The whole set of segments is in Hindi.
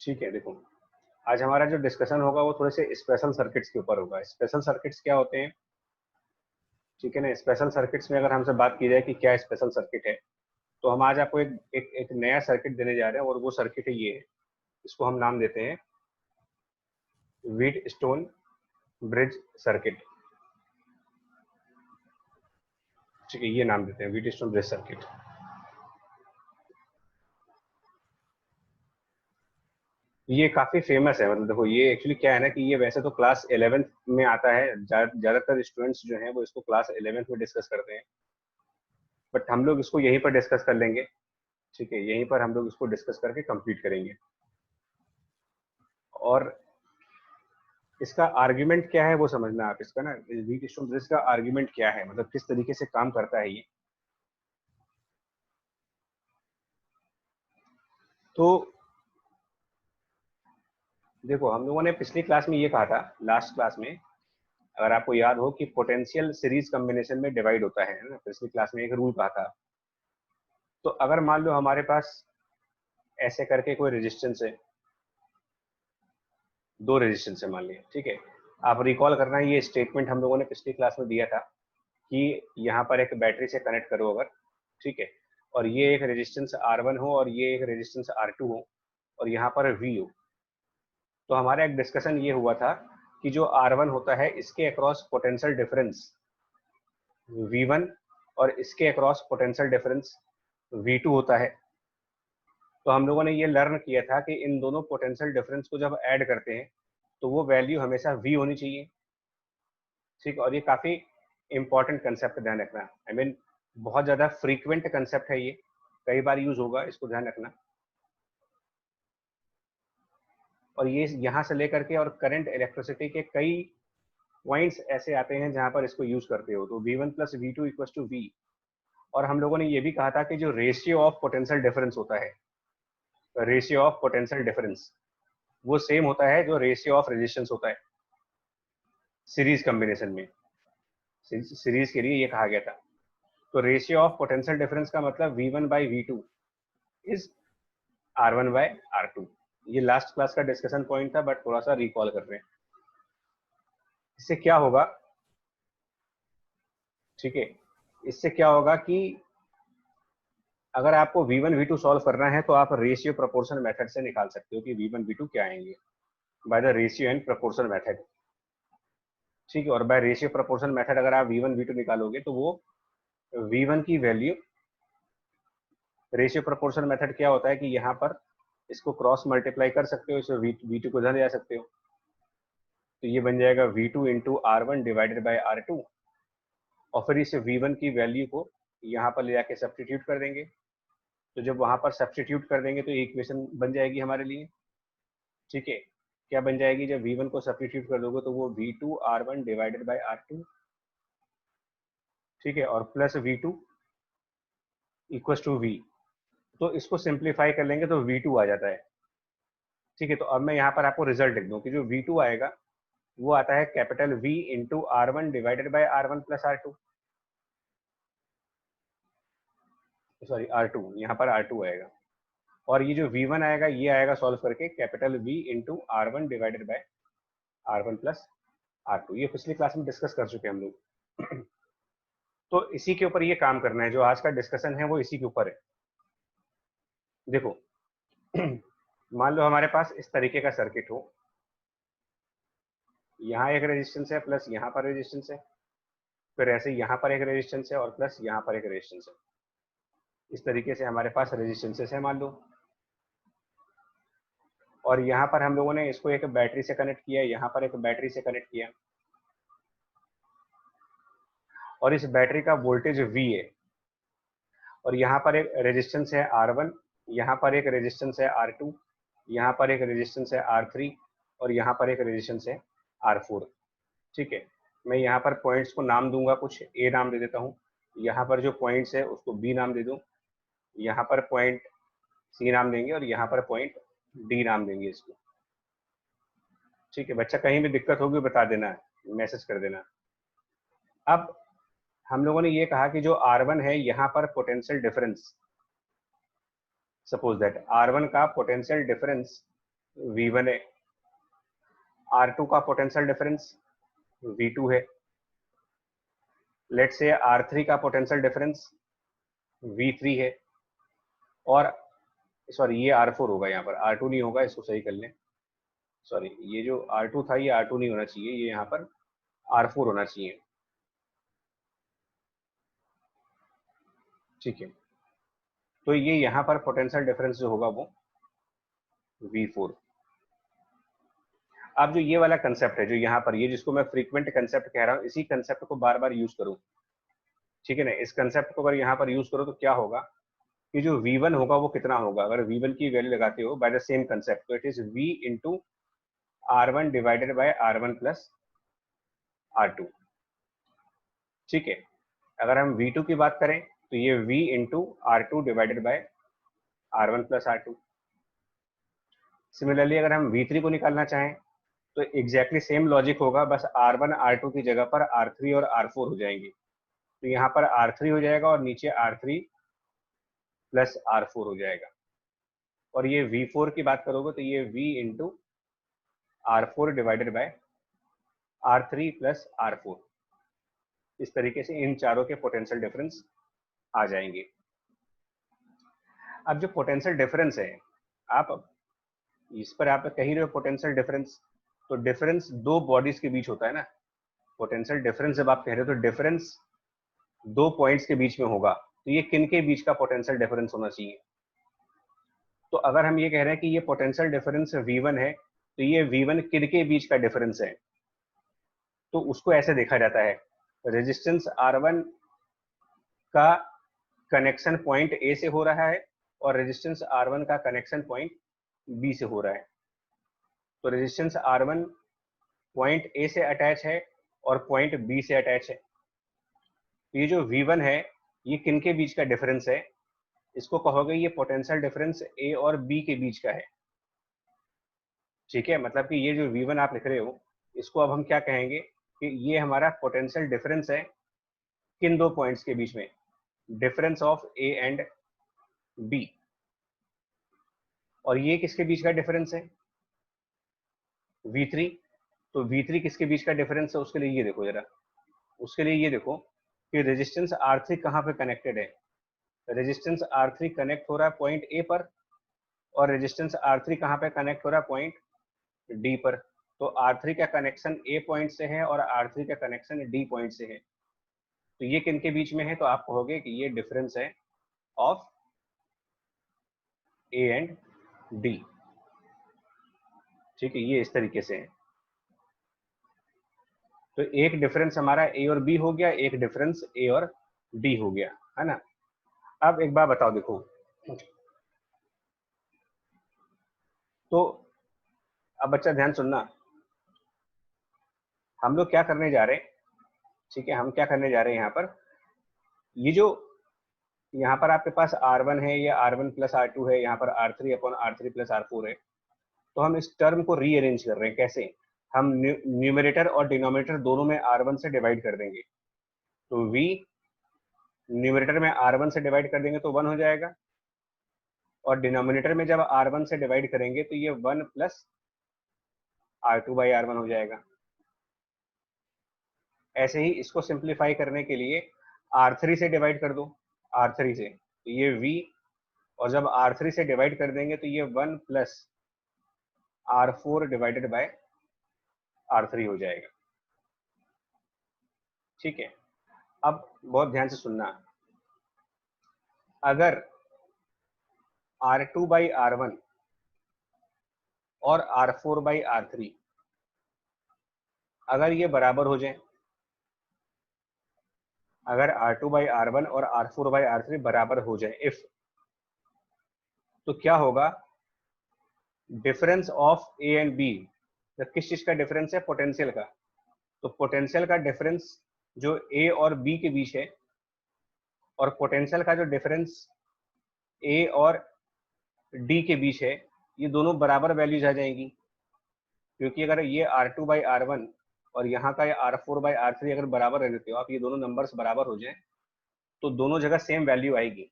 ठीक है, देखो आज हमारा जो डिस्कशन होगा वो थोड़े से स्पेशल सर्किट्स के ऊपर होगा। स्पेशल सर्किट्स क्या होते हैं, ठीक है ना। स्पेशल सर्किट्स में अगर हमसे बात की जाए कि क्या स्पेशल सर्किट है, तो हम आज आपको एक नया सर्किट देने जा रहे हैं और वो सर्किट है ये है। इसको हम नाम देते हैं व्हीट स्टोन ब्रिज सर्किट। ठीक है, ये नाम देते हैं व्हीट स्टोन ब्रिज सर्किट। ये काफी फेमस है, मतलब देखो ये एक्चुअली क्या है ना कि ये वैसे तो क्लास 11th में आता है। ज्यादातर स्टूडेंट्स जो हैं वो इसको क्लास 11th में डिस्कस करते हैं, बट हम लोग इसको यहीं पर डिस्कस कर लेंगे। ठीक है, यहीं पर हम लोग इसको डिस्कस करके कंप्लीट करेंगे। और इसका आर्ग्यूमेंट क्या है वो समझना आप। इसका ना व्हीट स्टोन ब्रिज का आर्ग्यूमेंट क्या है, मतलब किस तरीके से काम करता है ये। तो देखो हम लोगों ने पिछली क्लास में ये कहा था, लास्ट क्लास में अगर आपको याद हो, कि पोटेंशियल सीरीज कॉम्बिनेशन में डिवाइड होता है ना। पिछली क्लास में एक रूल कहा था। तो अगर मान लो हमारे पास ऐसे करके कोई रेजिस्टेंस है, दो रेजिस्टेंस है मान लिया, ठीक है। आप रिकॉल करना, ये स्टेटमेंट हम लोगों ने पिछली क्लास में दिया था कि यहाँ पर एक बैटरी से कनेक्ट करो अगर, ठीक है, और ये एक रेजिस्टेंस R1 हो और ये एक रेजिस्टेंस R2 हो और यहाँ पर V हो। तो हमारा एक डिस्कशन ये हुआ था कि जो R1 होता है इसके अक्रॉस पोटेंशियल डिफरेंस V1 और इसके अक्रॉस पोटेंशियल डिफरेंस V2 होता है। तो हम लोगों ने ये लर्न किया था कि इन दोनों पोटेंशियल डिफरेंस को जब ऐड करते हैं तो वो वैल्यू हमेशा V होनी चाहिए। ठीक, और ये काफी इंपॉर्टेंट कंसेप्ट ध्यान रखना। आई मीन बहुत ज्यादा फ्रीक्वेंट कंसेप्ट है ये, कई बार यूज होगा, इसको ध्यान रखना। और ये यहाँ से लेकर के और करंट इलेक्ट्रिसिटी के कई पॉइंट्स ऐसे आते हैं जहां पर इसको यूज करते हो। तो V1 plus V2 equal to V। और हम लोगों ने ये भी कहा था कि जो रेशियो ऑफ पोटेंशियल डिफरेंस होता है, रेशियो ऑफ पोटेंशियल डिफरेंस वो सेम होता है जो रेशियो ऑफ रेजिस्टेंस होता है सीरीज कॉम्बिनेशन में। सीरीज के लिए ये कहा गया था। तो रेशियो ऑफ पोटेंशियल डिफरेंस का मतलब V1 by V2 is R1 by R2। ये लास्ट क्लास का डिस्कशन पॉइंट था, बट थोड़ा सा रिकॉल कर रहे हैं। इससे क्या होगा, ठीक है, इससे क्या होगा कि अगर आपको V1 V2 सॉल्व करना है तो आप रेशियो प्रोपोर्शन मेथड से निकाल सकते हो कि V1 V2 क्या आएंगे, by the ratio and proportion method. ठीक है, और बाय रेशियो प्रोपोर्शन मेथड अगर आप V1 V2 निकालोगे तो वो V1 की वैल्यू, रेशियो प्रोपोर्शन मेथड क्या होता है कि यहाँ पर इसको क्रॉस मल्टीप्लाई कर सकते हो, इसे V2 को इधर ले जा सकते हो। तो ये बन जाएगा V2 into R1 divided by R2, और फिर इस V1 की वैल्यू को यहाँ पर ले जाके सब्सटीट्यूट कर देंगे। तो जब वहां पर सब्सटीट्यूट कर देंगे तो इक्वेशन बन जाएगी हमारे लिए। ठीक है, क्या बन जाएगी, जब V1 को सब्सटीट्यूट कर दोगे तो वो V2 R1 divided by R2, ठीक है, और plus V2 equal to V। तो इसको सिंप्लीफाई कर लेंगे तो V2 आ जाता है। ठीक है, तो अब मैं यहाँ पर आपको रिजल्ट लिख दूं कि जो V2 आएगा वो आता है capital V into R1 divided by R1 plus R2, sorry R2, यहाँ पर R2 आएगा। और ये जो V1 आएगा ये आएगा सॉल्व करके capital V into R1 divided by R1 plus R2। ये पिछली क्लास में डिस्कस कर चुके हैं हम लोग। तो इसी के ऊपर ये काम करना है, जो आज का डिस्कशन है वो इसी के ऊपर है। देखो मान लो हमारे पास इस तरीके का सर्किट हो, यहाँ एक रेजिस्टेंस है प्लस यहाँ पर रेजिस्टेंस है, फिर ऐसे यहाँ पर एक रेजिस्टेंस है और प्लस यहाँ पर एक रेजिस्टेंस है। इस तरीके से हमारे पास रेजिस्टेंसेस है मान लो। और यहाँ पर हम लोगों ने इसको एक बैटरी से कनेक्ट किया, यहाँ पर एक बैटरी से कनेक्ट किया, और इस बैटरी का वोल्टेज V है। और यहाँ पर एक रेजिस्टेंस है R1, यहाँ पर एक रेजिस्टेंस है R2, यहाँ पर एक रेजिस्टेंस है R3 और यहाँ पर एक रेजिस्टेंस है R4। ठीक है, मैं यहाँ पर पॉइंट्स को नाम दूंगा, कुछ A नाम दे देता हूँ, यहाँ पर जो पॉइंट्स है उसको B नाम दे दूँ, यहाँ पर पॉइंट C नाम देंगे और यहाँ पर पॉइंट D नाम देंगे इसको। ठीक है बच्चा, कहीं भी दिक्कत होगी बता देना, मैसेज कर देना। अब हम लोगों ने ये कहा कि जो R1 है यहाँ पर potential difference, suppose that R1 का पोटेंशियल डिफरेंस V1 है, R2 का पोटेंशियल डिफरेंस V2 है, लेट्स से R3 का पोटेंशियल डिफरेंस V3 है, और सॉरी ये R4 होगा, यहाँ पर R2 नहीं होगा, इसको सही कर लें। सॉरी, ये जो R2 था ये R2 नहीं होना चाहिए, ये यहाँ पर R4 होना चाहिए। ठीक है, तो ये यहाँ पर पोटेंशियल डिफरेंस जो होगा वो V4। अब जो ये वाला कंसेप्ट है जो यहाँ पर, ये जिसको मैं फ्रीक्वेंट कंसेप्ट कह रहा हूँ, इसी कंसेप्ट को बार बार यूज करूँ, ठीक है ना। इस कंसेप्ट को अगर यहाँ पर यूज करो तो क्या होगा कि जो V1 होगा वो कितना होगा, अगर V1 की वैल्यू लगाते हो बाय द सेम कंसेप्ट, तो it is V into R1 divided by R1 plus R2। ठीक है, अगर हम V2 की बात करें तो ये V into R2 divided by R1 plus R2। Similarly अगर हम V3 को निकालना चाहें तो एग्जैक्टली सेम लॉजिक होगा, बस R1 R2 की जगह पर R3 और R4 हो जाएंगे। तो यहाँ पर R3 हो जाएगा और नीचे R3 प्लस R4 हो जाएगा। और ये V4 की बात करोगे तो ये V into R4 divided by R3 plus R4। इस तरीके से इन चारों के पोटेंशियल डिफरेंस आ जाएंगे। अब जो पोटेंशियल डिफरेंस है, आप इस पर आप कह ही रहे हो पोटेंशियल डिफरेंस, तो डिफरेंस दो बॉडीज के बीच होता है ना। पोटेंशियल डिफरेंस जब आप कह रहे हो तो डिफरेंस दो पॉइंट्स के बीच में होगा, तो ये किन के बीच का पोटेंशियल डिफरेंस होना चाहिए। तो अगर हम ये कह रहे हैं कि ये पोटेंशियल डिफरेंस V1 है, तो ये V1 किन के बीच का डिफरेंस है, तो उसको ऐसे देखा जाता है, रेजिस्टेंस R1 का कनेक्शन पॉइंट A से हो रहा है और रेजिस्टेंस R1 का कनेक्शन पॉइंट B से हो रहा है। तो रेजिस्टेंस R1 पॉइंट A से अटैच है और पॉइंट B से अटैच है। तो ये जो V1 है ये किन के बीच का डिफरेंस है, इसको कहोगे ये पोटेंशियल डिफरेंस A और B के बीच का है। ठीक है, मतलब कि ये जो V1 आप लिख रहे हो, इसको अब हम क्या कहेंगे कि ये हमारा पोटेंशियल डिफरेंस है किन दो पॉइंट्स के बीच में, difference of A and B। और ये किसके बीच का डिफरेंस है, V3। तो V3 किसके बीच का डिफरेंस है, उसके लिए ये देखो जरा, उसके लिए ये देखो कि रेजिस्टेंस R3 कहाँ पे कनेक्टेड है। रेजिस्टेंस R3 कनेक्ट हो रहा है पॉइंट A पर, और रेजिस्टेंस R3 कहाँ पे कनेक्ट हो रहा है पॉइंट D पर। तो R3 का कनेक्शन A पॉइंट से है और R3 का कनेक्शन D पॉइंट से है। तो ये किन के बीच में है, तो आप कहोगे कि ये डिफरेंस है ऑफ A एंड D। ठीक है, ये इस तरीके से है। तो एक डिफरेंस हमारा A और B हो गया, एक डिफरेंस A और D हो गया, है ना। अब एक बार बताओ, देखो तो अब बच्चा ध्यान सुनना, हम लोग क्या करने जा रहे हैं। ठीक है, हम क्या करने जा रहे हैं यहाँ पर, ये जो यहाँ पर आपके पास R1 है, या R1 प्लस R2 है, यहाँ पर R3 upon R3 plus R4 है। तो हम इस टर्म को रीअरेंज कर रहे हैं, कैसे, हम न्यूमरेटर और डिनोमिनेटर दोनों में R1 से डिवाइड कर देंगे। तो V न्यूमरेटर में R1 से डिवाइड कर देंगे तो 1 हो जाएगा, और डिनोमिनेटर में जब R1 से डिवाइड करेंगे तो ये 1 प्लस R2 बाई R1 हो जाएगा। ऐसे ही इसको सिंप्लीफाई करने के लिए R3 से डिवाइड कर दो, R3 से, तो ये V, और जब R3 से डिवाइड कर देंगे तो ये 1 plus R4 divided by R3 हो जाएगा। ठीक है, अब बहुत ध्यान से सुनना, अगर R2 बाई R1 और R4 बाई R3 अगर ये बराबर हो जाए, अगर R2 बाई R1 और R4 बाई R3 बराबर हो जाए इफ, तो क्या होगा, difference of A and B, किस चीज का डिफरेंस है, पोटेंशियल का। तो पोटेंशियल का डिफरेंस जो A और B के बीच है, और पोटेंशियल का जो डिफरेंस A और D के बीच है, ये दोनों बराबर वैल्यूज आ जाएंगी। क्योंकि अगर ये R2 बाई R1 और यहाँ का ये R4 बाई R3 अगर बराबर रह देते हो आप, ये दोनों नंबर्स बराबर हो जाए, तो दोनों जगह सेम वैल्यू आएगी।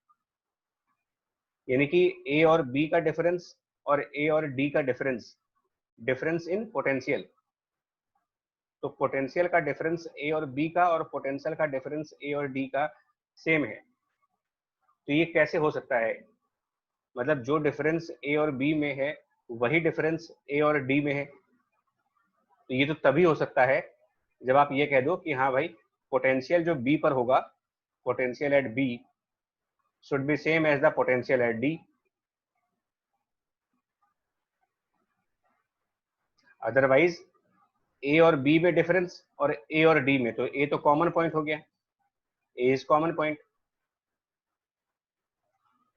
यानी कि A और B का डिफरेंस और ए और डी का डिफरेंस, डिफरेंस इन पोटेंशियल, तो पोटेंशियल का डिफरेंस ए और बी का और पोटेंशियल का डिफरेंस ए और डी का सेम है। तो ये कैसे हो सकता है? मतलब जो डिफरेंस ए और बी में है वही डिफरेंस ए और डी में है। तो ये तो तभी हो सकता है जब आप ये कह दो कि हाँ भाई पोटेंशियल जो बी पर होगा, potential at B should be same as the potential at D. Otherwise A और बी में डिफरेंस और ए और डी में, तो ए तो कॉमन पॉइंट हो गया, ए इज कॉमन पॉइंट,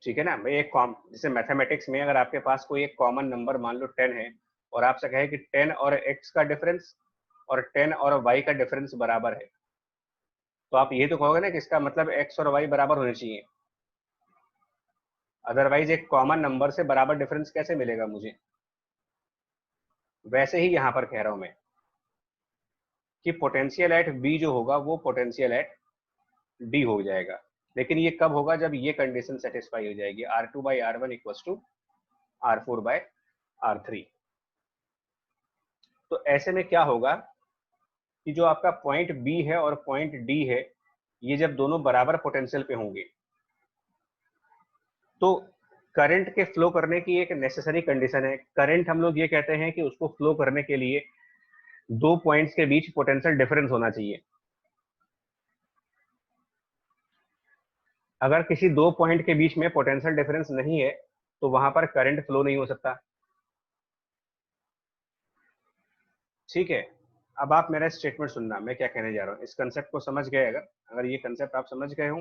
ठीक है ना भाई। एक कॉम जैसे मैथमेटिक्स में अगर आपके पास कोई एक कॉमन नंबर मान लो 10 है और आपसे कहे कि 10 और x का डिफरेंस और 10 और y का डिफरेंस बराबर है, तो आप ये तो कहोगे ना कि इसका मतलब x और y बराबर होने चाहिए, अदरवाइज एक कॉमन नंबर से बराबर डिफरेंस कैसे मिलेगा मुझे। वैसे ही यहां पर कह रहा हूं मैं कि पोटेंशियल एट बी जो होगा वो पोटेंशियल एट डी हो जाएगा, लेकिन ये कब होगा? जब ये कंडीशन सेटिस्फाई हो जाएगी, R2/R1 इक्वल्स टू R4/R3। तो ऐसे में क्या होगा कि जो आपका पॉइंट बी है और पॉइंट डी है, ये जब दोनों बराबर पोटेंशियल पे होंगे तो करंट के फ्लो करने की एक नेसेसरी कंडीशन है। करंट हम लोग ये कहते हैं कि उसको फ्लो करने के लिए दो पॉइंट्स के बीच पोटेंशियल डिफरेंस होना चाहिए। अगर किसी दो पॉइंट के बीच में पोटेंशियल डिफरेंस नहीं है तो वहां पर करंट फ्लो नहीं हो सकता, ठीक है। अब आप मेरा स्टेटमेंट सुनना, मैं क्या कहने जा रहा हूँ। इस कंसेप्ट को समझ गए, अगर अगर ये कंसेप्ट आप समझ गए हो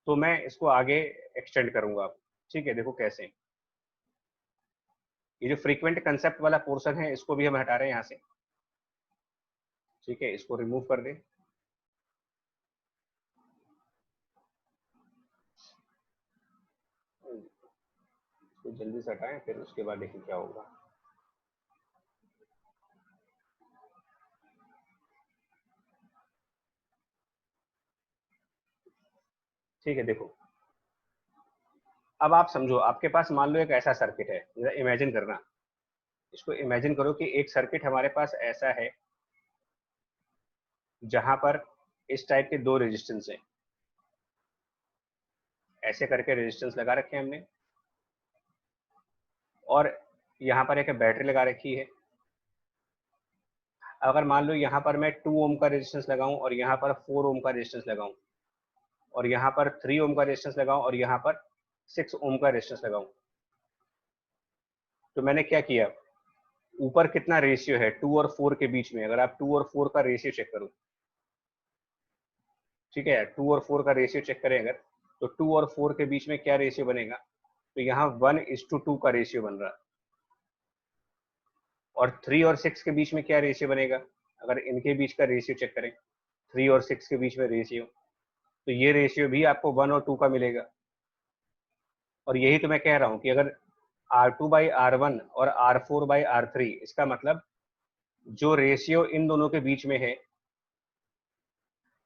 तो मैं इसको आगे एक्सटेंड करूंगा, ठीक है। देखो कैसे, ये जो फ्रीक्वेंट कंसेप्ट वाला पोर्शन है इसको भी हम हटा रहे हैं यहाँ से, ठीक है, इसको रिमूव कर दें। इसको जल्दी से हटाएं, फिर उसके बाद देखें क्या होगा। ठीक है, देखो अब आप समझो, आपके पास मान लो एक ऐसा सर्किट है, जरा इमेजिन करना, इसको इमेजिन करो कि एक सर्किट हमारे पास ऐसा है जहां पर इस टाइप के दो रेजिस्टेंस हैं, ऐसे करके रेजिस्टेंस लगा रखे हैं हमने, और यहाँ पर एक बैटरी लगा रखी है। अगर मान लो यहाँ पर मैं 2 ओम का रेजिस्टेंस लगाऊं और यहाँ पर 4 ओम का रेजिस्टेंस लगाऊं और यहाँ पर 3 ओम का रेजिस्टेंस लगाऊं और यहाँ पर 6 ओम का रेजिस्टेंस लगाऊं, तो मैंने क्या किया, ऊपर कितना रेशियो है 2 और 4 के बीच में, अगर आप 2 और 4 का रेशियो चेक करो, ठीक है, 2 और 4 का रेशियो चेक करें अगर, तो 2 और 4 के बीच में क्या रेशियो बनेगा, तो यहाँ 1:2 का रेशियो बन रहा। और 3 और 6 के बीच में क्या रेशियो बनेगा, अगर इनके बीच का रेशियो चेक करें, 3 और 6 के बीच में रेशियो, तो ये रेशियो भी आपको 1 और 2 का मिलेगा। और यही तो मैं कह रहा हूँ कि अगर R2/R1 और R4/R3, इसका मतलब जो रेशियो इन दोनों के बीच में है,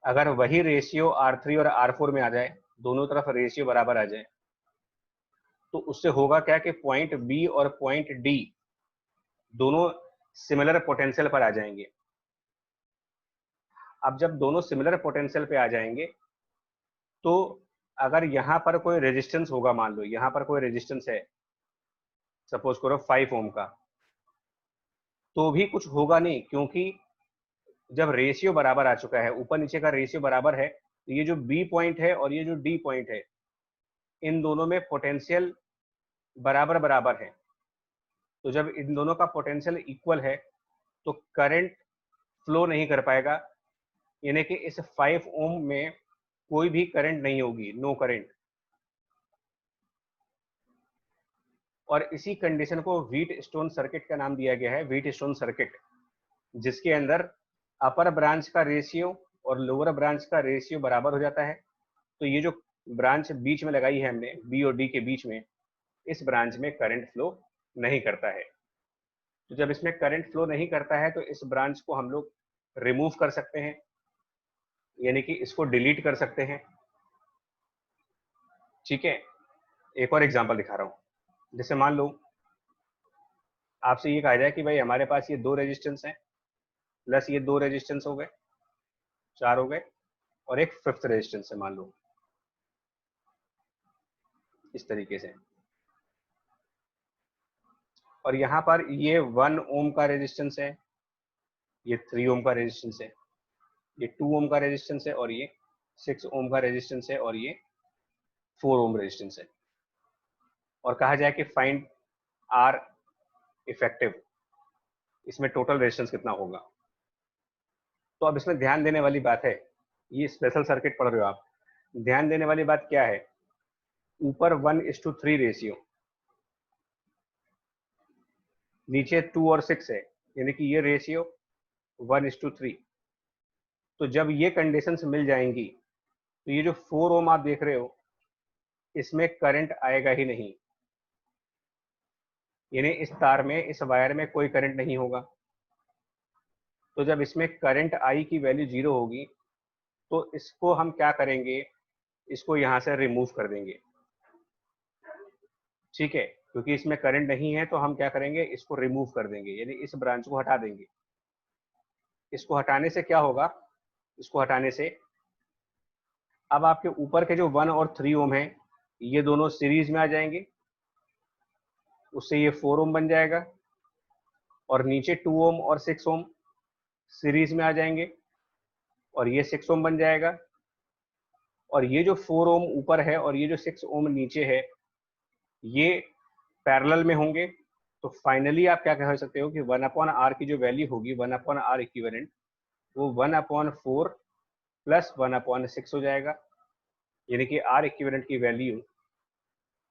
अगर वही रेशियो R3 और R4 में आ जाए, दोनों तरफ रेशियो बराबर आ जाए, तो उससे होगा क्या कि पॉइंट बी और पॉइंट डी दोनों सिमिलर पोटेंशियल पर आ जाएंगे। अब जब दोनों सिमिलर पोटेंशियल पे आ जाएंगे तो अगर यहाँ पर कोई रेजिस्टेंस होगा, मान लो यहाँ पर कोई रेजिस्टेंस है, सपोज करो 5 ओम का, तो भी कुछ होगा नहीं, क्योंकि जब रेशियो बराबर आ चुका है, ऊपर नीचे का रेशियो बराबर है, तो ये जो बी पॉइंट है और ये जो डी पॉइंट है, इन दोनों में पोटेंशियल बराबर बराबर है। तो जब इन दोनों का पोटेंशियल इक्वल है तो करंट फ्लो नहीं कर पाएगा, यानी कि इस 5 ओम में कोई भी करंट नहीं होगी, नो करंट। और इसी कंडीशन को व्हीट स्टोन सर्किट का नाम दिया गया है, व्हीट स्टोन सर्किट, जिसके अंदर अपर ब्रांच का रेशियो और लोअर ब्रांच का रेशियो बराबर हो जाता है। तो ये जो ब्रांच बीच में लगाई है हमने, बी और डी के बीच में, इस ब्रांच में करंट फ्लो नहीं करता है। तो जब इसमें करंट फ्लो नहीं करता है तो इस ब्रांच को हम लोग रिमूव कर सकते हैं, यानी कि इसको डिलीट कर सकते हैं, ठीक है। एक और एग्जांपल दिखा रहा हूं, जैसे मान लो आपसे ये कहा जाए कि भाई हमारे पास ये 2 रेजिस्टेंस हैं प्लस ये 2 रेजिस्टेंस हो गए, 4 हो गए, और एक 5th रेजिस्टेंस है मान लो, इस तरीके से। और यहाँ पर ये 1 ओम का रेजिस्टेंस है, ये 3 ओम का रेजिस्टेंस है, ये 2 ओम का रेजिस्टेंस है, और ये 6 ओम का रेजिस्टेंस है, और ये 4 ओम रेजिस्टेंस है। और कहा जाए कि फाइंड आर इफेक्टिव, इसमें टोटल रेजिस्टेंस कितना होगा। तो अब इसमें ध्यान देने वाली बात है, ये स्पेशल सर्किट पढ़ रहे हो आप, ध्यान देने वाली बात क्या है, ऊपर 1:3 रेशियो, नीचे 2 और 6 है, यानी कि ये रेशियो 1:3। तो जब ये कंडीशंस मिल जाएंगी तो ये जो 4 ओम आप देख रहे हो इसमें करंट आएगा ही नहीं, यानी इस तार में, इस वायर में कोई करंट नहीं होगा। तो जब इसमें करंट आई की वैल्यू 0 होगी तो इसको हम क्या करेंगे, इसको यहां से रिमूव कर देंगे, ठीक है, क्योंकि इसमें करंट नहीं है तो हम क्या करेंगे, इसको रिमूव कर देंगे, यानी इस ब्रांच को हटा देंगे। इसको हटाने से क्या होगा, इसको हटाने से अब आपके ऊपर के जो 1 और 3 ओम है ये दोनों सीरीज में आ जाएंगे, उससे ये 4 ओम बन जाएगा, और नीचे 2 ओम और 6 ओम सीरीज में आ जाएंगे और ये 6 ओम बन जाएगा, और ये जो 4 ओम ऊपर है और ये जो 6 ओम नीचे है ये पैरेलल में होंगे। तो फाइनली आप क्या कह सकते हो कि 1/r की जो वैल्यू होगी 1/r इक्विवेलेंट वो 1/4 प्लस 1/6 हो जाएगा, यानी कि R इक्विवेलेंट की वैल्यू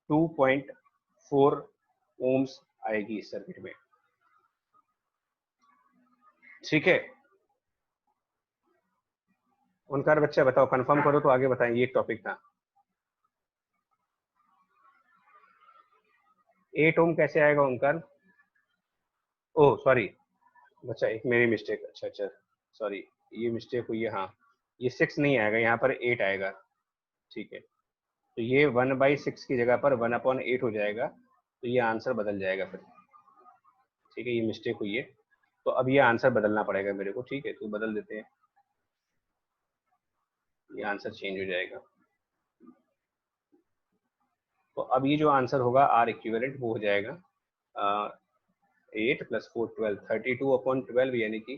2.4 ओम्स आएगी इस सर्किट में, ठीक है। उनका बच्चा बताओ, कंफर्म करो तो आगे बताएं, ये एक टॉपिक था। 8 ओम कैसे आएगा उनका, ओह सॉरी बच्चा, एक मेरी मिस्टेक, अच्छा अच्छा सॉरी, ये मिस्टेक हुई है, हाँ ये 6 नहीं आएगा, यहाँ पर 8 आएगा, ठीक है। तो ये 1/6 की जगह पर 1/8 हो जाएगा, तो ये आंसर बदल जाएगा फिर, ठीक है, ये मिस्टेक हुई है, तो अब ये आंसर बदलना पड़ेगा मेरे को, ठीक है, तो बदल देते हैं, ये आंसर चेंज हो जाएगा। तो अब ये जो आंसर होगा आर इक्विवेलेंट वो हो जाएगा 8 + 4 12, 32/12, यानी कि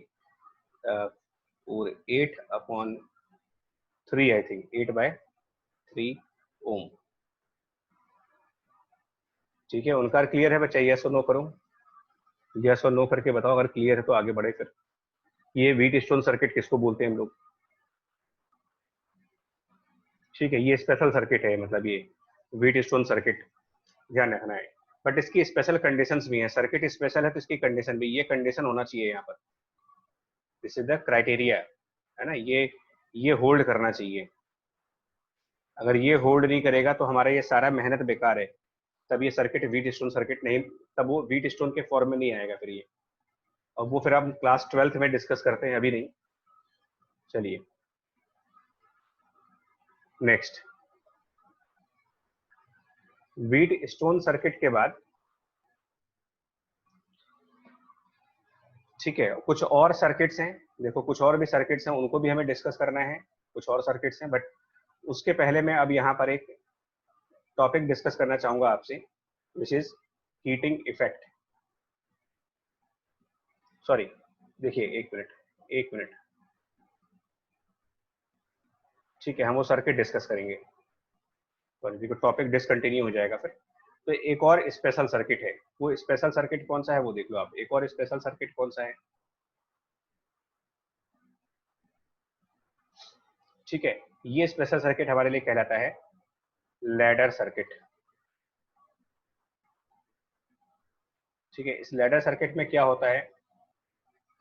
8/3 आई थिंक 8/3 ओम, ठीक है। उनका क्लियर है बच्चा, यस और नो करो, यस और नो करके बताओ, अगर क्लियर है तो आगे बढ़े फिर। ये व्हीट स्टोन सर्किट किसको बोलते हैं हम लोग, ठीक है, ये स्पेशल सर्किट है, मतलब ये व्हीट स्टोन सर्किट ध्यान रखना है, बट इसकी स्पेशल कंडीशंस भी हैं, सर्किट स्पेशल है तो इसकी कंडीशन भी, ये कंडीशन होना चाहिए यहाँ पर, दिस इज द क्राइटेरिया, है ना, ये होल्ड करना चाहिए। अगर ये होल्ड नहीं करेगा तो हमारा ये सारा मेहनत बेकार है, तब ये सर्किट व्हीट स्टोन सर्किट नहीं, तब वो व्हीट स्टोन के फॉर्म में नहीं आएगा फिर ये, और वो फिर हम क्लास 12th में डिस्कस करते हैं, अभी नहीं। चलिए नेक्स्ट, व्हीट स्टोन सर्किट के बाद, ठीक है, कुछ और सर्किट्स हैं, देखो कुछ और भी सर्किट्स हैं, उनको भी हमें डिस्कस करना है, कुछ और सर्किट्स हैं, बट उसके पहले मैं अब यहाँ पर एक टॉपिक डिस्कस करना चाहूंगा आपसे, which is heating effect. Sorry देखिए, एक मिनट, एक मिनट, ठीक है, हम वो सर्किट डिस्कस करेंगे, सॉरी देखो टॉपिक डिसकंटिन्यू हो जाएगा फिर। तो एक और स्पेशल सर्किट है, वो स्पेशल सर्किट कौन सा है वो देख लो आप, एक और स्पेशल सर्किट कौन सा है, ठीक है। ये स्पेशल सर्किट हमारे लिए कहलाता है लैडर सर्किट, ठीक है। इस लैडर सर्किट में क्या होता है,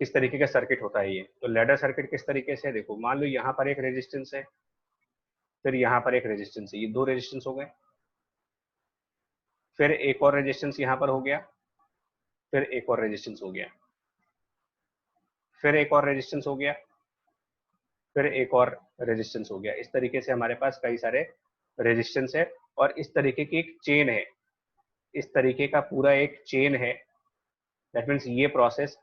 किस तरीके का सर्किट होता है ये, तो लैडर सर्किट किस तरीके से, देखो मान लो यहाँ पर एक रेजिस्टेंस है, फिर यहाँ पर एक रेजिस्टेंस है, ये 2 रेजिस्टेंस हो गए, फिर एक और रेजिस्टेंस यहाँ पर हो गया, फिर एक और रेजिस्टेंस हो गया, फिर एक और रेजिस्टेंस हो गया, फिर एक और रेजिस्टेंस हो गया, इस तरीके से हमारे पास कई सारे रेजिस्टेंस है, और इस तरीके की एक चेन है, इस तरीके का पूरा एक चेन है, दैट मीन्स ये प्रोसेस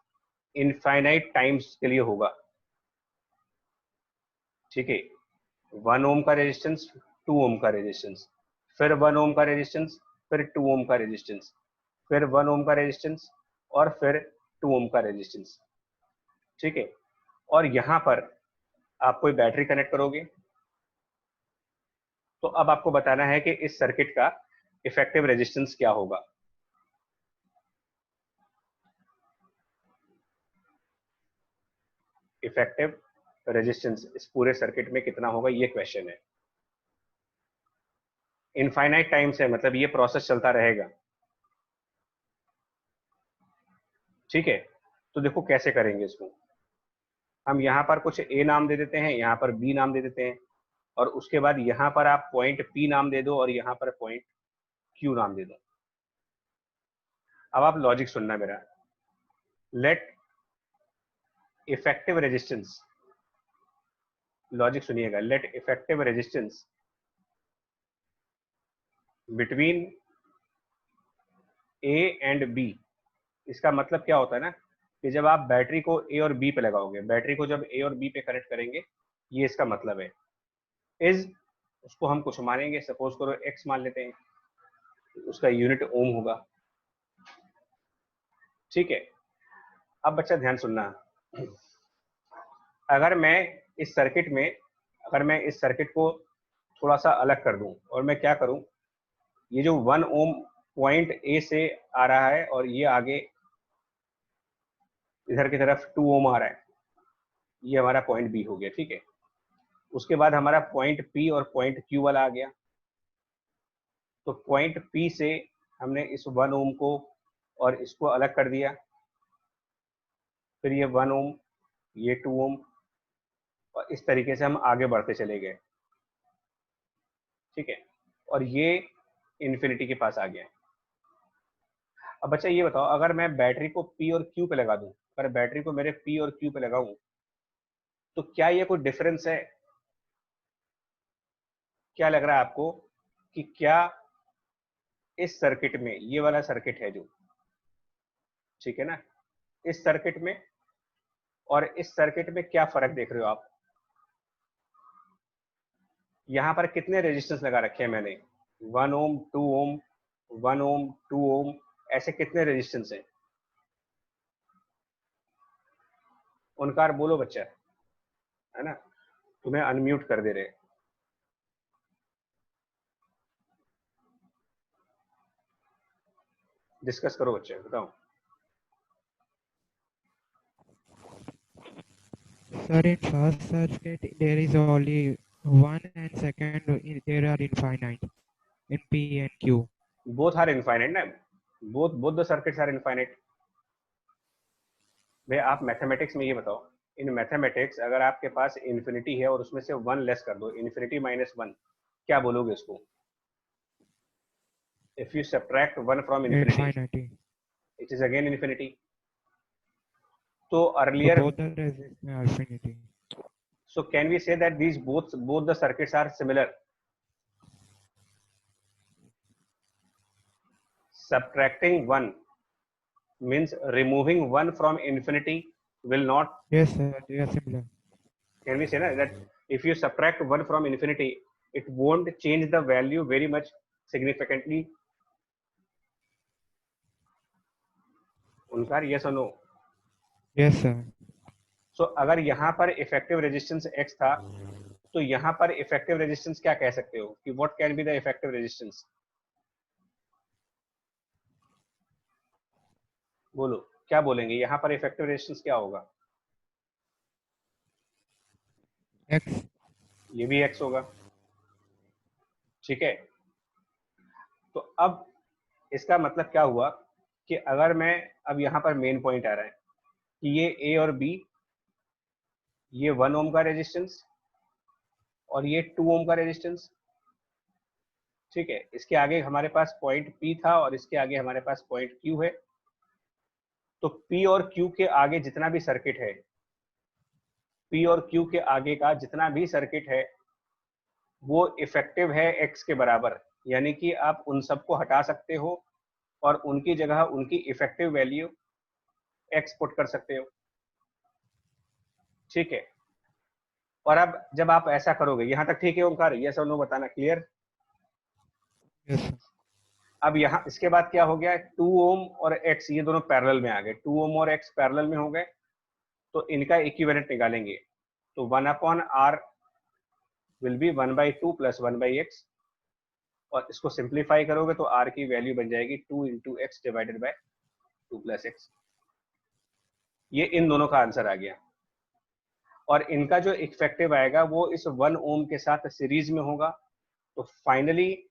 इनफाइनाइट टाइम्स के लिए होगा, ठीक है। 1 ओम का रेजिस्टेंस, 2 ओम का रेजिस्टेंस, फिर 1 ओम का रेजिस्टेंस, फिर 2 ओम का रेजिस्टेंस, फिर 1 ओम का रेजिस्टेंस, और फिर 2 ओम का रेजिस्टेंस, ठीक है। और यहां पर आप कोई बैटरी कनेक्ट करोगे, तो अब आपको बताना है कि इस सर्किट का इफेक्टिव रेजिस्टेंस क्या होगा। इफेक्टिव रेजिस्टेंस इस पूरे सर्किट में कितना होगा, ये क्वेश्चन है। इनफाइनाइट टाइम से मतलब ये प्रोसेस चलता रहेगा, ठीक है। तो देखो कैसे करेंगे इसको। हम यहाँ पर कुछ ए नाम दे देते हैं, यहाँ पर बी नाम दे देते हैं, और उसके बाद यहाँ पर आप पॉइंट पी नाम दे दो और यहाँ पर पॉइंट क्यू नाम दे दो। अब आप लॉजिक सुनना मेरा। लेट इफेक्टिव रेजिस्टेंस, लॉजिक सुनिएगा, let effective resistance between A and B. इसका मतलब क्या होता है ना, कि जब आप बैटरी को ए और बी पे लगाओगे, बैटरी को जब ए और बी पे कनेक्ट करेंगे, ये इसका मतलब है। इज, उसको हम कुछ मानेंगे, सपोज करो एक्स मान लेते हैं, उसका यूनिट ओम होगा, ठीक है। अब बच्चा ध्यान सुनना, अगर मैं इस सर्किट में, अगर मैं इस सर्किट को थोड़ा सा अलग कर दूं और मैं क्या करूं, ये जो 1 ओम पॉइंट ए से आ रहा है और ये आगे इधर की तरफ 2 ओम आ रहा है, ये हमारा पॉइंट बी हो गया, ठीक है। उसके बाद हमारा पॉइंट पी और पॉइंट क्यू वाला आ गया। तो पॉइंट पी से हमने इस 1 ओम को और इसको अलग कर दिया, फिर ये 1 ओम, ये 2 ओम, और इस तरीके से हम आगे बढ़ते चले गए, ठीक है। और ये इन्फिनिटी के पास आ गया। अब बच्चा ये बताओ, अगर मैं बैटरी को पी और क्यू पे लगा दूं, अगर बैटरी को मेरे पी और क्यू पे लगाऊं, तो क्या ये कोई डिफरेंस है? क्या लग रहा है आपको कि क्या इस सर्किट में, ये वाला सर्किट है जो, ठीक है ना, इस सर्किट में और इस सर्किट में क्या फर्क देख रहे हो आप? यहां पर कितने रेजिस्टेंस लगा रखे हैं मैंने? 1 ओम, 2 ओम, 1 ओम, 2 ओम, ऐसे कितने रेजिस्टेंस हैं? उनकार बोलो बच्चा, है ना, तुम्हें अनम्यूट कर दे रहे। डिस्कस करो बच्चे, बताओ। Sir, in first circuit there is only one, and second there are infinite in P and Q. Both are infinite ना, both both the circuits are infinite. भाई आप मैथमेटिक्स में ये बताओ, इन मैथमेटिक्स अगर आपके पास इन्फिनिटी है और उसमें से 1 लेस कर दो, इन्फिनिटी माइनस 1, क्या बोलोगे उसको? If you subtract 1 from infinity, Infinity. It is again infinity. तो So earlier, both the resistance are infinity. so can we say that these both the circuits are similar? Subtracting 1 means removing 1 from infinity will not. Yes, sir, they are similar. Can we say that if you subtract 1 from infinity, it won't change the value very much significantly? उनका yes or no? Yes, sir. So अगर यहाँ पर इफेक्टिव रेजिस्टेंस x था, तो यहाँ पर इफेक्टिव रेजिस्टेंस क्या कह सकते हो कि what can be the effective resistance? बोलो, क्या बोलेंगे यहाँ पर इफेक्टिव रेजिस्टेंस क्या होगा? X. ये भी x होगा, ठीक है। तो अब इसका मतलब क्या हुआ कि अगर मैं, अब यहाँ पर मेन पॉइंट आ रहा है कि ये ए और बी, ये 1 ओम का रेजिस्टेंस और ये 2 ओम का रेजिस्टेंस, ठीक है। इसके आगे हमारे पास पॉइंट पी था और इसके आगे हमारे पास पॉइंट क्यू है। तो पी और क्यू के आगे जितना भी सर्किट है, पी और क्यू के आगे का जितना भी सर्किट है, वो इफेक्टिव है एक्स के बराबर, यानी कि आप उन सबको हटा सकते हो और उनकी जगह उनकी इफेक्टिव वैल्यू एक्स पुट कर सकते हो, ठीक है। और अब जब आप ऐसा करोगे, यहां तक ठीक है ओंकार, यस और नो बताना, क्लियर? Yes, sir. अब यहाँ इसके बाद क्या हो गया, 2 ओम और एक्स ये दोनों पैरेलल में आ गए, 2 ओम और एक्स पैरेलल में हो गए, तो इनका इक्विवेलेंट निकालेंगे, तो 1/r will be 1/2 plus 1/x, और इसको सिंप्लीफाई करोगे तो r की वैल्यू बन जाएगी 2 into x divided by 2 plus x. ये इन दोनों का आंसर आ गया, और इनका जो इफेक्टिव आएगा वो इस 1 ओम के साथ सीरीज में होगा, तो फाइनली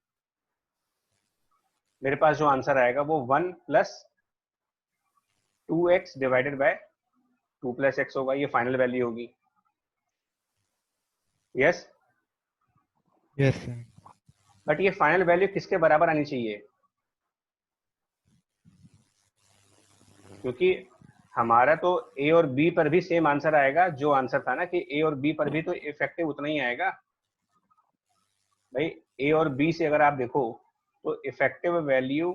मेरे पास जो आंसर आएगा वो 1 plus 2x divided by 2 plus x होगा, ये फाइनल वैल्यू होगी। Yes, Yes, sir. बट ये फाइनल वैल्यू किसके बराबर आनी चाहिए? क्योंकि हमारा तो ए और बी पर भी सेम आंसर आएगा, जो आंसर था ना कि ए और बी पर भी तो इफेक्टिव उतना ही आएगा भाई। ए और बी से अगर आप देखो तो इफेक्टिव वैल्यू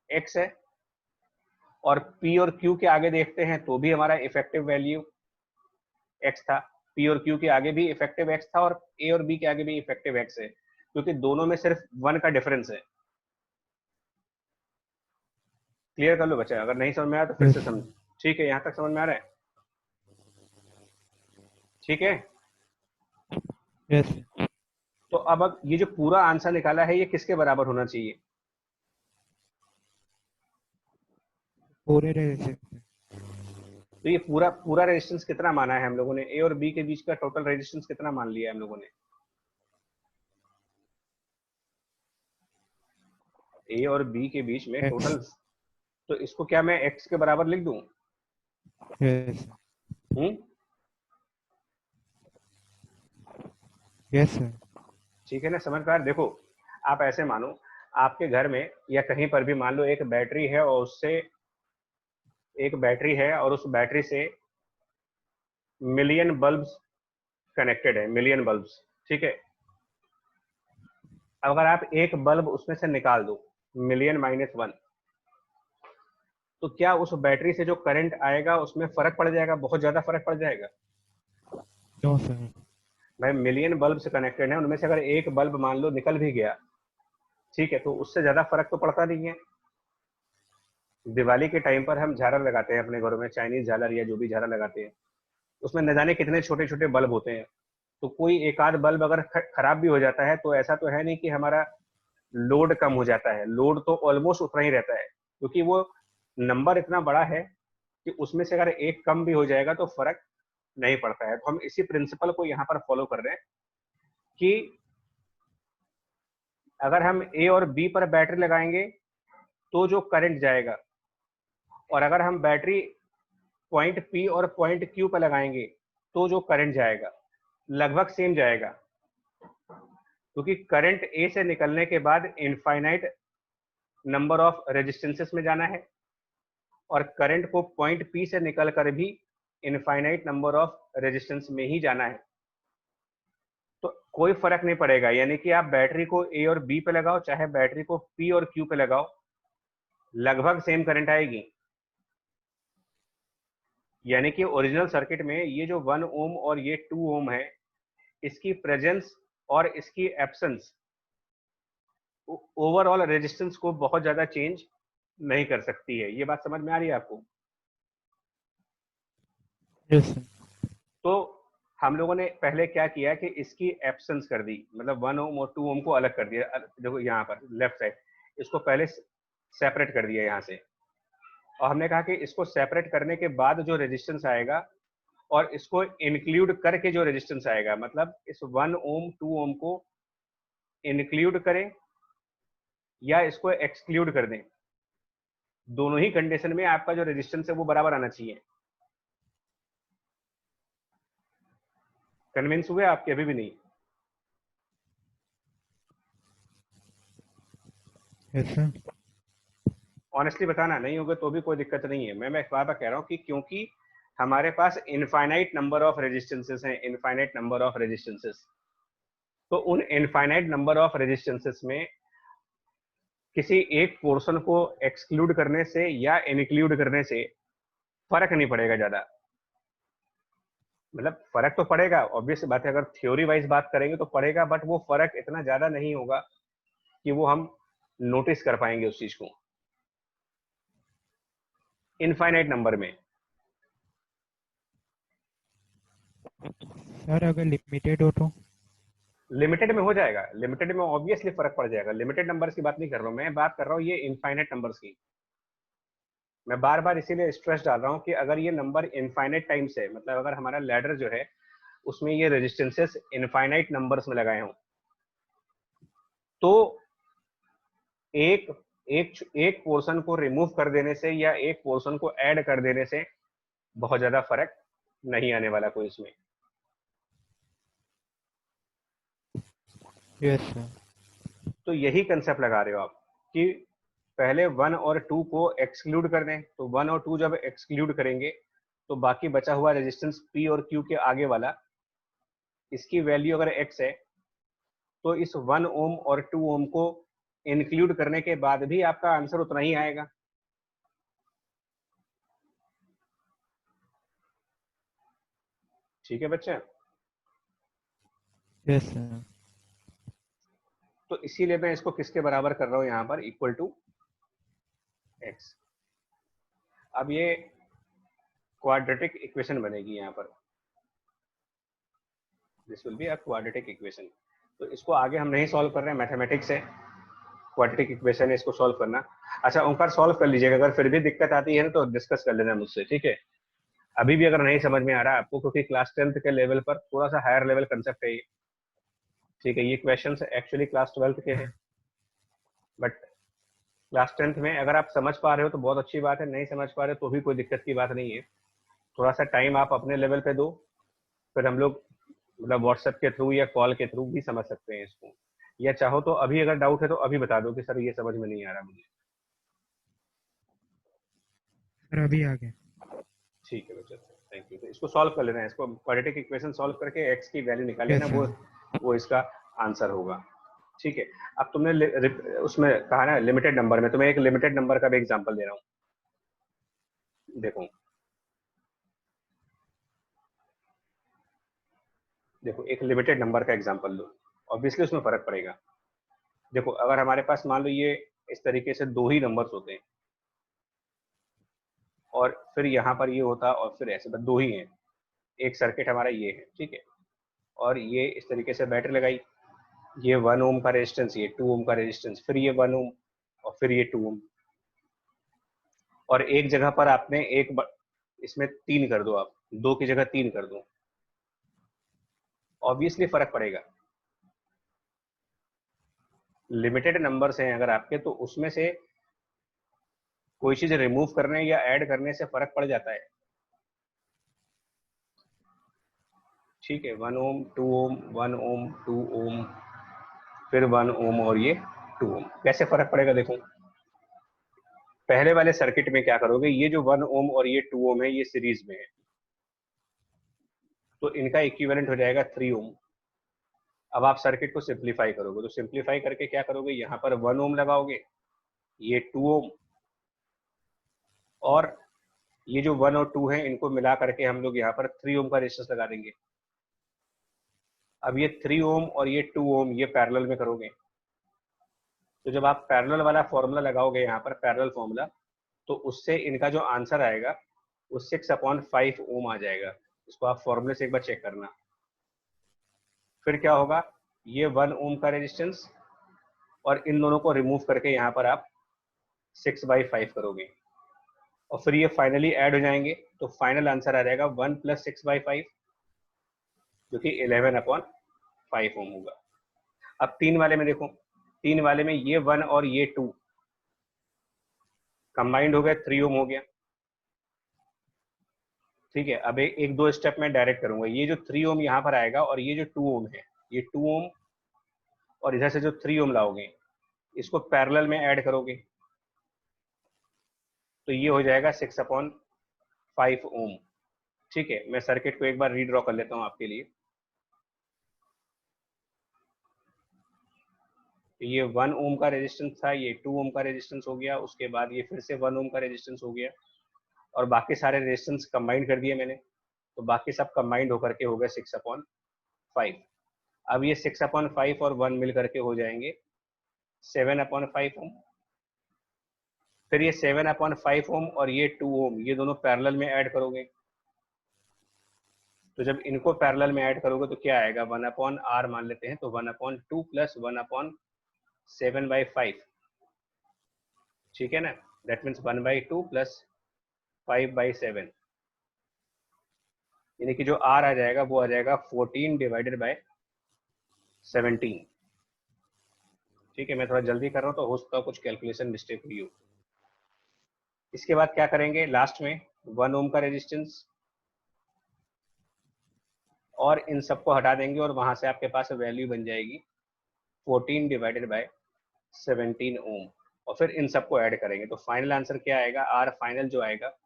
एक्स है, और पी और क्यू के आगे देखते हैं तो भी हमारा इफेक्टिव वैल्यू एक्स था, पी और क्यू के आगे भी इफेक्टिव एक्स था, और ए और बी के आगे भी इफेक्टिव एक्स है, क्योंकि दोनों में सिर्फ 1 का डिफरेंस है। क्लियर कर लो बच्चा, अगर नहीं समझ में आया तो फिर Yes, से sir. समझ। ठीक है, यहां तक समझ में आ रहा है? ठीक है, Yes, sir. तो अब ये जो पूरा आंसर निकाला है ये किसके बराबर होना चाहिए? पूरे रेजिस्टेंस। तो ये पूरा पूरा रेजिस्टेंस कितना माना है हम लोगों ने? ए और बी के बीच का टोटल रेजिस्टेंस कितना मान लिया है हम लोगों ने? ए और बी के बीच में X. टोटल, तो इसको क्या मैं एक्स के बराबर लिख दूं? Yes, sir. हम्म, Yes, sir. ठीक है ना, समझदार। देखो, आप ऐसे मानो आपके घर में या कहीं पर भी मान लो एक बैटरी है, और उससे एक बैटरी है और उस बैटरी से मिलियन बल्ब्स कनेक्टेड है, मिलियन बल्ब्स, ठीक है। अब अगर आप एक बल्ब उसमें से निकाल दो, मिलियन माइनस 1, तो क्या उस बैटरी से जो करंट आएगा उसमें फर्क पड़ जाएगा? बहुत ज्यादा फर्क पड़ जाएगा No, sir. भाई। मिलियन बल्ब से कनेक्टेड है, उनमें से अगर एक बल्ब मान लो निकल भी गया, ठीक है, तो उससे ज्यादा फर्क तो पड़ता नहीं है। दिवाली के टाइम पर हम झालर लगाते हैं अपने घरों में, चाइनीज झालर या जो भी झालर लगाते हैं, उसमें न जाने कितने छोटे छोटे बल्ब होते हैं, तो कोई एक आध बल्ब अगर खराब भी हो जाता है तो ऐसा तो है नहीं कि हमारा लोड कम हो जाता है, लोड तो ऑलमोस्ट उतना ही रहता है, क्योंकि वो नंबर इतना बड़ा है कि उसमें से अगर एक कम भी हो जाएगा तो फर्क नहीं पड़ता है। तो हम इसी प्रिंसिपल को यहाँ पर फॉलो कर रहे हैं कि अगर हम ए और बी पर बैटरी लगाएंगे तो जो करंट जाएगा, और अगर हम बैटरी पॉइंट पी और पॉइंट क्यू पर लगाएंगे तो जो करंट जाएगा लगभग सेम जाएगा, क्योंकि करंट ए से निकलने के बाद इनफाइनाइट नंबर ऑफ रेजिस्टेंसेस में जाना है, और करंट को पॉइंट पी से निकल कर भी इनफाइनाइट नंबर ऑफ रेजिस्टेंस में ही जाना है। तो कोई फर्क नहीं पड़ेगा, यानी कि आप बैटरी को ए और बी पे लगाओ चाहे बैटरी को पी और क्यू पे लगाओ, लगभग सेम करंट आएगी। यानी कि ओरिजिनल सर्किट में ये जो 1 ओम और ये 2 ओम है, इसकी प्रेजेंस और इसकी एब्सेंस ओवरऑल रेजिस्टेंस को बहुत ज्यादा चेंज नहीं कर सकती है। ये बात समझ में आ रही है आपको? Yes, sir. तो हम लोगों ने पहले क्या किया कि इसकी एब्सेंस कर दी, मतलब 1 ओम और 2 ओम को अलग कर दिया। देखो यहाँ पर लेफ्ट साइड, इसको पहले सेपरेट कर दिया यहाँ से, और हमने कहा कि इसको सेपरेट करने के बाद जो रेजिस्टेंस आएगा और इसको इंक्लूड करके जो रेजिस्टेंस आएगा, मतलब इस 1 ओम 2 ओम को इंक्लूड करें या इसको एक्सक्लूड कर दें, दोनों ही कंडीशन में आपका जो रेजिस्टेंस है वो बराबर आना चाहिए। कन्विंस हुए आपके? अभी भी नहीं? Yes, sir. ऑनेस्टली बताना, नहीं होगा तो भी कोई दिक्कत नहीं है। मैं इस बार कह रहा हूँ कि क्योंकि हमारे पास इनफाइनाइट नंबर ऑफ रेजिस्टेंसेस हैं, इनफाइनाइट नंबर ऑफ रेजिस्टेंसेस, तो उन इनफाइनाइट नंबर ऑफ रेजिस्टेंसेस में किसी एक पोर्शन को एक्सक्लूड करने से या इंक्लूड करने से फर्क नहीं पड़ेगा ज्यादा। मतलब फर्क तो पड़ेगा, ऑब्वियस बात है, अगर थ्योरी वाइज बात करेंगे तो पड़ेगा, बट वो फर्क इतना ज्यादा नहीं होगा कि वो हम नोटिस कर पाएंगे उस चीज को इनफाइनाइट नंबर में। सर अगर लिमिटेड हो तो? लिमिटेड में हो जाएगा, लिमिटेड में ऑब्वियसली फर्क पड़ जाएगा। लिमिटेड नंबर्स की बात नहीं कर रहा हूं मैं, बात कर रहा हूँ ये इनफाइनाइट नंबर्स की। मैं बार बार इसीलिए स्ट्रेस डाल रहा हूँ कि अगर ये नंबर इनफाइनाइट टाइम से, मतलब अगर हमारा लैडर जो है उसमें ये रेजिस्टेंसेस इनफाइनाइट नंबर्स में लगाए हों, तो एक एक एक पोर्शन को रिमूव कर देने से या एक पोर्शन को ऐड कर देने से बहुत ज्यादा फर्क नहीं आने वाला कोई इसमें। Yes sir. तो यही कंसेप्ट लगा रहे हो आप कि पहले 1 और 2 को एक्सक्लूड कर दें, तो 1 और 2 जब एक्सक्लूड करेंगे तो बाकी बचा हुआ रेजिस्टेंस P और Q के आगे वाला, इसकी वैल्यू अगर x है तो इस 1 ओम और 2 ओम को इंक्लूड करने के बाद भी आपका आंसर उतना ही आएगा। ठीक है बच्चे? Yes sir. तो इसीलिए मैं इसको किसके बराबर कर रहा हूं यहां पर, इक्वल टू x। अब ये क्वाड्रेटिक इक्वेशन बनेगी यहां पर, this will be a quadratic equation. तो इसको आगे हम नहीं सॉल्व कर रहे हैं, मैथमेटिक्स है, क्वाड्रेटिक इक्वेशन है, इसको सॉल्व करना। अच्छा ओंकार सॉल्व कर लीजिएगा, अगर फिर भी दिक्कत आती है ना तो डिस्कस कर लेना मुझसे, ठीक है? अभी भी अगर नहीं समझ में आ रहा आपको, क्योंकि क्लास 10th के लेवल पर थोड़ा सा हायर लेवल कंसेप्ट है ये, ठीक है? ये क्वेश्चंस एक्चुअली क्लास 12th के हैं, बट क्लास 10th में अगर आप समझ पा रहे हो तो बहुत अच्छी बात है, नहीं समझ पा रहे हो तो भी कोई दिक्कत की बात नहीं है। थोड़ा सा टाइम आप अपने लेवल पे दो, फिर हम लोग मतलब व्हाट्सएप के थ्रू या कॉल के थ्रू भी समझ सकते हैं इसको, या चाहो तो अभी अगर डाउट है तो अभी बता दो कि सर ये समझ में नहीं आ रहा मुझे। सर अभी आ गया। ठीक है बच्चा, थैंक यू। तो इसको सॉल्व कर लेना है, इसको क्वाड्रेटिक इक्वेशन सॉल्व करके एक्स की वैल्यू निकाल लेना, यस सर। वो इसका आंसर होगा। ठीक है? अब तुमने उसमें कहा ना लिमिटेड नंबर में, तो मैं एक लिमिटेड नंबर का भी एग्जांपल दे रहा हूँ। देखो देखो एक लिमिटेड नंबर का एग्जांपल लो, ऑब्वियसली उसमें फर्क पड़ेगा। देखो अगर हमारे पास मान लो ये इस तरीके से दो ही नंबर्स होते हैं, और फिर यहाँ पर ये होता और फिर ऐसे, बस दो ही हैं, एक सर्किट हमारा ये है, ठीक है? और ये इस तरीके से बैटरी लगाई, ये 1 ओम का रेजिस्टेंस, ये 2 ओम का रेजिस्टेंस, फिर ये 1 ओम और फिर ये 2 ओम, और एक जगह पर आपने इसमें 3 कर दो, आप 2 की जगह 3 कर दो, ऑब्वियसली फर्क पड़ेगा। लिमिटेड नंबर्स हैं अगर आपके, तो उसमें से कोई चीज रिमूव करने या ऐड करने से फर्क पड़ जाता है। ठीक है? 1 ओम 2 ओम 1 ओम 2 ओम फिर 1 ओम और ये 2 ओम, कैसे फर्क पड़ेगा देखो। पहले वाले सर्किट में क्या करोगे, ये जो 1 ओम और ये 2 ओम है ये सीरीज में है, तो इनका इक्विवेलेंट हो जाएगा 3 ओम। अब आप सर्किट को सिंप्लीफाई करोगे, तो सिंप्लीफाई करके क्या करोगे, यहाँ पर 1 ओम लगाओगे, ये 2 ओम, और ये जो 1 और 2 है इनको मिला करके हम लोग यहाँ पर 3 ओम का रेजिस्टेंस लगा देंगे। अब ये 3 ओम और ये 2 ओम ये पैरेलल में करोगे, तो जब आप पैरेलल वाला फॉर्मूला लगाओगे यहाँ पर, पैरेलल फॉर्मूला, तो उससे इनका जो आंसर आएगा वो 6/5 ओम आ जाएगा। इसको आप फॉर्मूले से एक बार चेक करना। फिर क्या होगा, ये 1 ओम का रेजिस्टेंस और इन दोनों को रिमूव करके यहाँ पर आप 6/5 करोगे, और फिर ये फाइनली ऐड हो जाएंगे, तो फाइनल आंसर आ जाएगा 1 + 6/5, जो कि 11/5 ओम होगा। अब 3 वाले में देखो, 3 वाले में ये 1 और ये 2 कंबाइंड हो गया, 3 ओम हो गया। ठीक है? अब एक दो स्टेप में डायरेक्ट करूंगा, ये जो 3 ओम यहाँ पर आएगा और ये जो 2 ओम है, ये 2 ओम और इधर से जो 3 ओम लाओगे इसको पैरेलल में ऐड करोगे, तो ये हो जाएगा 6/5 ओम। ठीक है? मैं सर्किट को एक बार रीड्रॉ कर लेता हूं आपके लिए। तो ये 1 ओम का रेजिस्टेंस था, ये 2 ओम का रेजिस्टेंस हो गया, उसके बाद ये फिर से 1 ओम का रेजिस्टेंस हो गया, और बाकी सारे रेजिस्टेंस कंबाइन कर दिए मैंने, तो बाकी सब कंबाइंड होकर के हो गए 6/5। अब ये 6/5 और 1 मिल करके हो जाएंगे 7/5 ओम। फिर ये 7/5 ओम और ये 2 ओम, ये दोनों पैरेलल में ऐड करोगे, तो जब इनको पैरेलल में ऐड करोगे तो क्या आएगा, 1/r मान लेते हैं, तो 1/2 प्लस 1/7/5, ठीक है ना, दैट मीन्स 1/2 प्लस 5/7, यानी कि जो r आ जाएगा वो आ जाएगा 14 डिवाइडेड बाय 17। ठीक है, मैं थोड़ा जल्दी कर रहा हूँ तो हो सकता है कुछ कैलकुलेशन मिस्टेक हुई हो। इसके बाद क्या करेंगे, लास्ट में 1 ओम का रेजिस्टेंस, और इन सबको हटा देंगे और वहां से आपके पास वैल्यू बन जाएगी 14 डिवाइडेड बाय 17 ओम, और फिर इन सबको ऐड करेंगे तो फाइनल आंसर क्या आएगा, आर फाइनल जो आएगा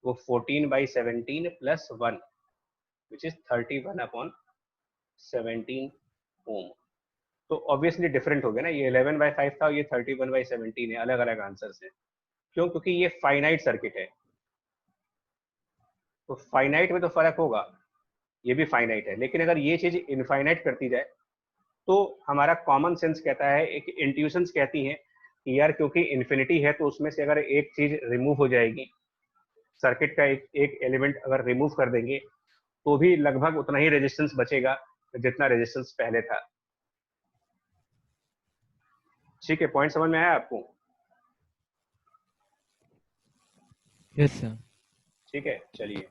वो 14/17 प्लस 1 विच इज 31/17 ओम। तो ऑब्वियसली डिफरेंट हो गया ना, ये 11/5 था और ये 31/17 है, अलग अलग आंसर्स हैं। क्यों, क्योंकि ये फाइनाइट सर्किट है, तो फाइनाइट में तो फर्क होगा, ये भी फाइनाइट है, लेकिन अगर ये चीज इनफाइनाइट करती जाए तो हमारा कॉमन सेंस कहता है, एक इंट्यूशंस कहती हैं कि यार क्योंकि इन्फिनिटी है तो उसमें से अगर एक चीज रिमूव हो जाएगी, सर्किट का एक एलिमेंट अगर रिमूव कर देंगे तो भी लगभग उतना ही रेजिस्टेंस बचेगा जितना रेजिस्टेंस पहले था। ठीक है, पॉइंट समझ में आया आपको? Yes sir. ठीक है, चलिए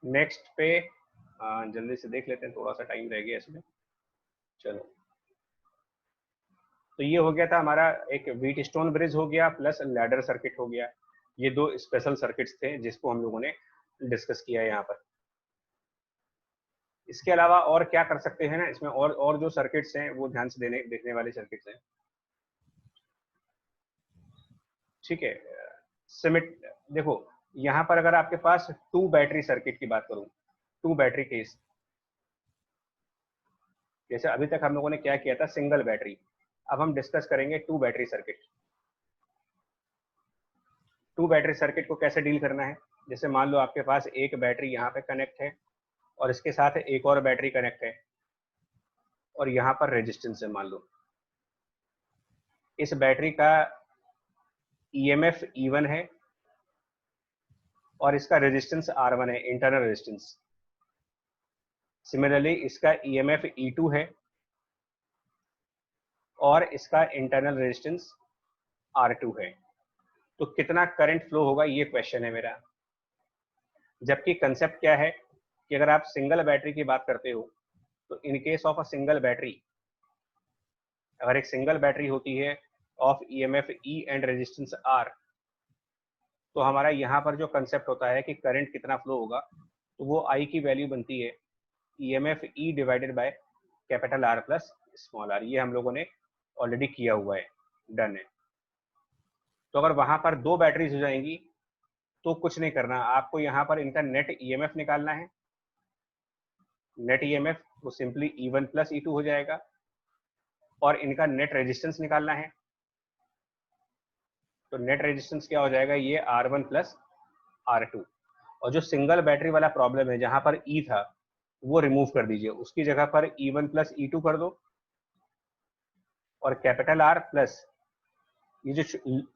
नेक्स्ट पे जल्दी से देख लेते हैं, थोड़ा सा टाइम रह गया इसमें। चलो, तो ये हो गया था हमारा, एक व्हीट स्टोन ब्रिज हो गया प्लस लैडर सर्किट हो गया, ये दो स्पेशल सर्किट्स थे जिसको हम लोगों ने डिस्कस किया है यहाँ पर। इसके अलावा और क्या कर सकते हैं ना इसमें, और जो सर्किट्स हैं वो ध्यान से देखने वाले सर्किट्स हैं। ठीक है, सिमिट देखो, यहाँ पर अगर आपके पास 2 बैटरी सर्किट की बात करूं, 2 बैटरी केस, जैसे अभी तक हम लोगों ने क्या किया था, सिंगल बैटरी, अब हम डिस्कस करेंगे 2 बैटरी सर्किट। 2 बैटरी सर्किट को कैसे डील करना है, जैसे मान लो आपके पास एक बैटरी यहाँ पे कनेक्ट है और इसके साथ एक और बैटरी कनेक्ट है और यहाँ पर रेजिस्टेंस है, मान लो इस बैटरी का ईएमएफ E1 है और इसका रेजिस्टेंस R1 है, इंटरनल रेजिस्टेंस। सिमिलरली इसका ईएमएफ E2 है और इसका इंटरनल रेजिस्टेंस R2 है। तो कितना करंट फ्लो होगा ये क्वेश्चन है मेरा, जबकि कंसेप्ट क्या है कि अगर आप सिंगल बैटरी की बात करते हो तो in case of a single battery, अगर एक सिंगल बैटरी होती है of EMF E and resistance R, तो हमारा यहाँ पर जो कंसेप्ट होता है कि करंट कितना फ्लो होगा, तो वो I की वैल्यू बनती है EMF E divided by capital R plus small r। ये हम लोगों ने ऑलरेडी किया हुआ है, डन है। तो अगर वहां पर 2 बैटरीज हो जाएंगी तो कुछ नहीं करना, आपको यहाँ पर इनका नेट ईएमएफ निकालना है। नेट ईएमएफ वो सिंपली E1 प्लस E2 हो जाएगा और इनका नेट रेजिस्टेंस निकालना है, तो नेट रेजिस्टेंस क्या हो जाएगा, ये R1 प्लस R2। और जो सिंगल बैटरी वाला प्रॉब्लम है जहां पर E था वो रिमूव कर दीजिए, उसकी जगह पर E1 प्लस E2 कर दो और कैपिटल R प्लस ये जो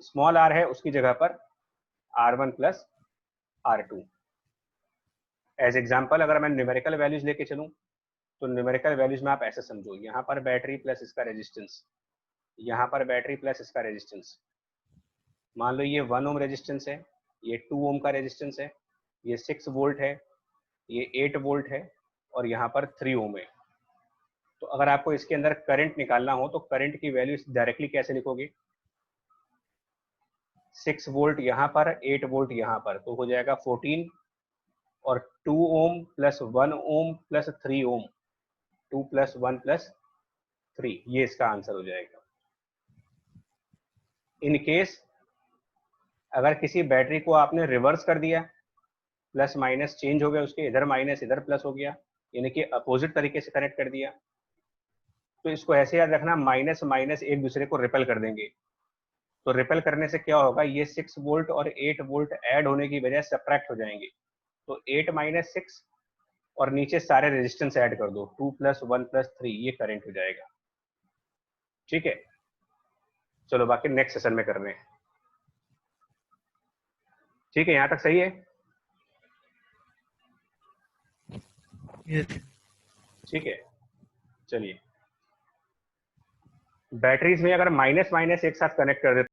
स्मॉल r है उसकी जगह पर R1 plus R2। As example अगर मैं न्यूमेरिकल वैल्यूज लेके चलूं तो न्यूमेरिकल वैल्यूज में आप ऐसे समझो, यहाँ पर बैटरी प्लस इसका रेजिस्टेंस, यहाँ पर बैटरी प्लस इसका रेजिस्टेंस, मान लो ये 1 ओम रेजिस्टेंस है, ये 2 ओम का रेजिस्टेंस है, ये 6 वोल्ट है, ये 8 वोल्ट है और यहाँ पर 3 ओम है। तो अगर आपको इसके अंदर करंट निकालना हो तो करंट की वैल्यू डायरेक्टली कैसे लिखोगे, 6 वोल्ट यहाँ पर, 8 वोल्ट यहाँ पर, तो हो जाएगा 14 और 2 ओम प्लस 1 ओम प्लस 3 ओम, 2 प्लस 1 प्लस 3, ये इसका आंसर हो जाएगा। इन केस अगर किसी बैटरी को आपने रिवर्स कर दिया, प्लस माइनस चेंज हो गया उसके, इधर माइनस इधर प्लस हो गया, यानी कि अपोजिट तरीके से कनेक्ट कर दिया, तो इसको ऐसे याद रखना, माइनस माइनस एक दूसरे को रिपेल कर देंगे। तो रिपेल करने से क्या होगा, ये 6 वोल्ट और 8 वोल्ट ऐड होने की वजह से सब्ट्रैक्ट हो जाएंगे। तो 8 माइनस 6 और नीचे सारे रेजिस्टेंस ऐड कर दो, 2 प्लस 1 प्लस 3, ये करंट हो जाएगा। ठीक है, चलो बाकी नेक्स्ट सेशन में कर रहे हैं। ठीक है, यहां तक सही है? Yes. ठीक है, चलिए। बैटरीज में अगर माइनस माइनस एक साथ कनेक्ट कर देते